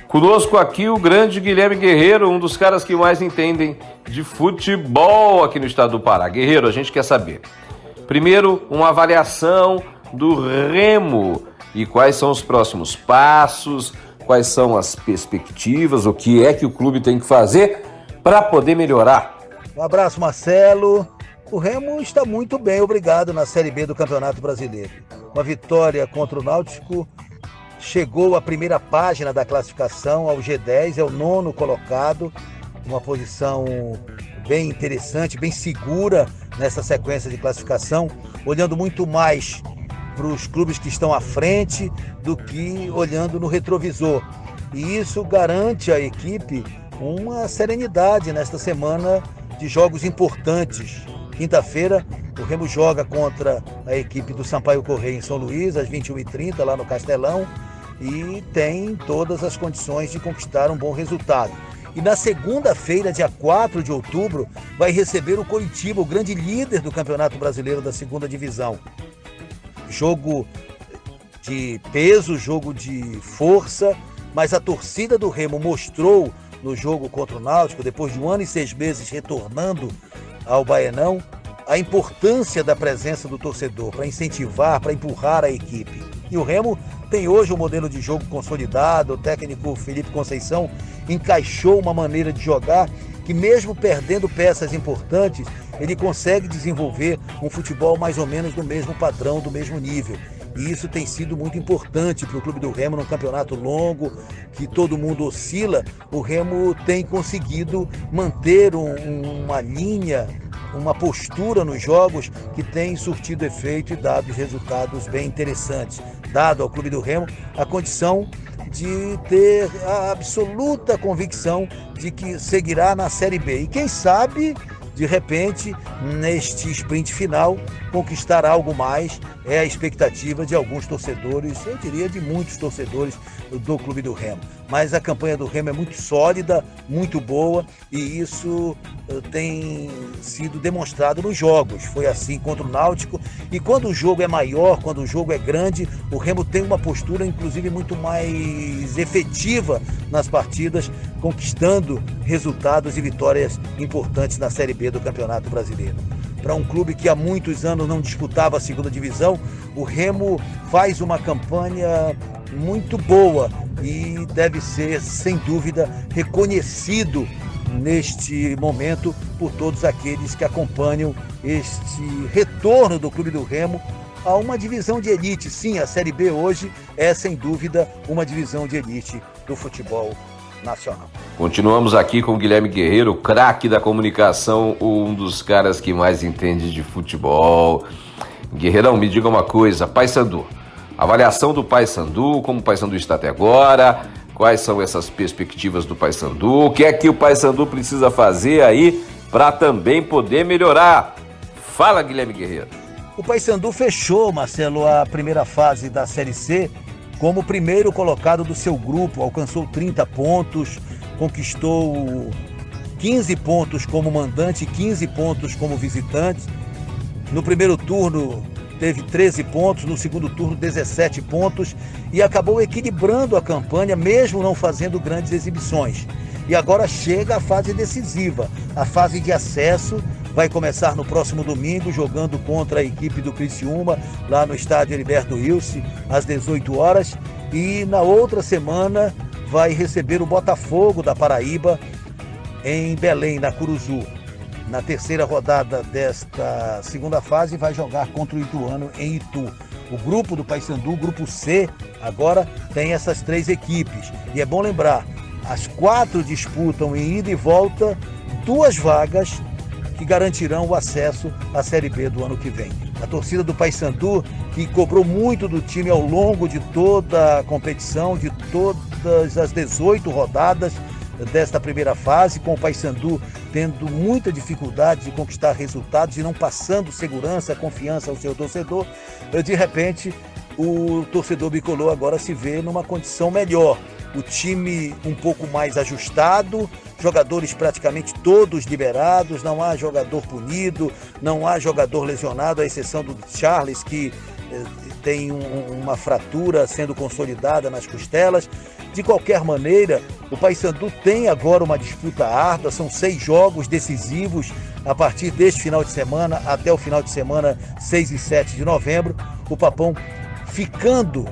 Conosco aqui o grande Guilherme Guerreiro, um dos caras que mais entendem de futebol aqui no estado do Pará. Guerreiro, a gente quer saber, primeiro, uma avaliação do Remo e quais são os próximos passos, quais são as perspectivas, o que é que o clube tem que fazer para poder melhorar. Um abraço, Marcelo. O Remo está muito bem, obrigado, na Série B do Campeonato Brasileiro. Uma vitória contra o Náutico, chegou à primeira página da classificação, ao G10, é o 9º colocado, uma posição bem interessante, bem segura nessa sequência de classificação, olhando muito mais para os clubes que estão à frente do que olhando no retrovisor. E isso garante à equipe uma serenidade nesta semana de jogos importantes. Quinta-feira, o Remo joga contra a equipe do Sampaio Corrêa em São Luís, às 21h30, lá no Castelão, e tem todas as condições de conquistar um bom resultado. E na segunda-feira, dia 4 de outubro, vai receber o Coritiba, o grande líder do Campeonato Brasileiro da Segunda Divisão. Jogo de peso, jogo de força, mas a torcida do Remo mostrou no jogo contra o Náutico, depois de 1 ano e 6 meses retornando ao Baenão, a importância da presença do torcedor para incentivar, para empurrar a equipe. E o Remo tem hoje um modelo de jogo consolidado, o técnico Felipe Conceição encaixou uma maneira de jogar que, mesmo perdendo peças importantes, ele consegue desenvolver um futebol mais ou menos do mesmo padrão, do mesmo nível. E isso tem sido muito importante para o clube do Remo num campeonato longo, que todo mundo oscila. O Remo tem conseguido manter uma linha, uma postura nos jogos que tem surtido efeito e dado resultados bem interessantes. Dado ao clube do Remo a condição de ter a absoluta convicção de que seguirá na Série B. E quem sabe, de repente, neste sprint final, conquistar algo mais é a expectativa de alguns torcedores, eu diria de muitos torcedores do clube do Remo. Mas a campanha do Remo é muito sólida, muito boa, e isso tem sido demonstrado nos jogos. Foi assim contra o Náutico, e quando o jogo é maior, quando o jogo é grande, o Remo tem uma postura, inclusive, muito mais efetiva nas partidas, conquistando resultados e vitórias importantes na Série B do Campeonato Brasileiro. Para um clube que há muitos anos não disputava a segunda divisão, o Remo faz uma campanha muito boa e deve ser, sem dúvida, reconhecido neste momento por todos aqueles que acompanham este retorno do clube do Remo a uma divisão de elite. Sim, a Série B hoje é, sem dúvida, uma divisão de elite do futebol nacional. Continuamos aqui com o Guilherme Guerreiro, craque da comunicação, um dos caras que mais entende de futebol. Guerreirão, me diga uma coisa, Paysandu, avaliação do Paysandu, como o Paysandu está até agora, quais são essas perspectivas do Paysandu, o que é que o Paysandu precisa fazer aí para também poder melhorar? Fala, Guilherme Guerreiro. O Paysandu fechou, Marcelo, a primeira fase da Série C como o primeiro colocado do seu grupo, alcançou 30 pontos, conquistou 15 pontos como mandante e 15 pontos como visitante. No primeiro turno teve 13 pontos, no segundo turno 17 pontos e acabou equilibrando a campanha, mesmo não fazendo grandes exibições. E agora chega a fase decisiva, a fase de acesso. Vai começar no próximo domingo, jogando contra a equipe do Criciúma, lá no estádio Heriberto Wilson, às 18 horas. E na outra semana vai receber o Botafogo da Paraíba, em Belém, na Curuzu. Na terceira rodada desta segunda fase, vai jogar contra o Ituano, em Itu. O grupo do Paysandu, o grupo C, agora tem essas 3 equipes. E é bom lembrar, as 4 disputam em ida e volta 2 vagas que garantirão o acesso à Série B do ano que vem. A torcida do Paysandu, que cobrou muito do time ao longo de toda a competição, de todas as 18 rodadas desta primeira fase, com o Paysandu tendo muita dificuldade de conquistar resultados e não passando segurança, confiança ao seu torcedor, de repente o torcedor bicolor agora se vê numa condição melhor. o time um pouco mais ajustado, jogadores praticamente todos liberados, não há jogador punido, não há jogador lesionado, à exceção do Charles, que tem uma fratura sendo consolidada nas costelas. De qualquer maneira, o Paysandu tem agora uma disputa árdua, são 6 jogos decisivos a partir deste final de semana até o final de semana 6 e 7 de novembro. O Papão, ficando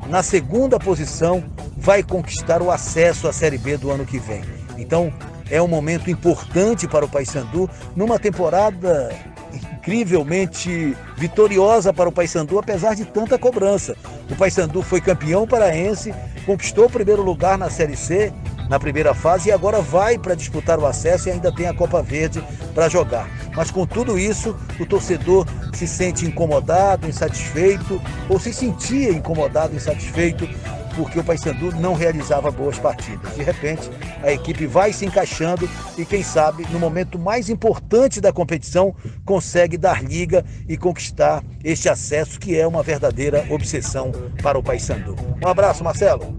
na segunda posição, vai conquistar o acesso à Série B do ano que vem. Então, é um momento importante para o Paysandu, numa temporada incrivelmente vitoriosa para o Paysandu, apesar de tanta cobrança. O Paysandu foi campeão paraense, conquistou o primeiro lugar na Série C, na primeira fase, e agora vai para disputar o acesso e ainda tem a Copa Verde para jogar. Mas com tudo isso, o torcedor se sente incomodado, insatisfeito, ou se sentia incomodado, insatisfeito, porque o Paysandu não realizava boas partidas. De repente, a equipe vai se encaixando e, quem sabe, no momento mais importante da competição, consegue dar liga e conquistar este acesso, que é uma verdadeira obsessão para o Paysandu. Um abraço, Marcelo.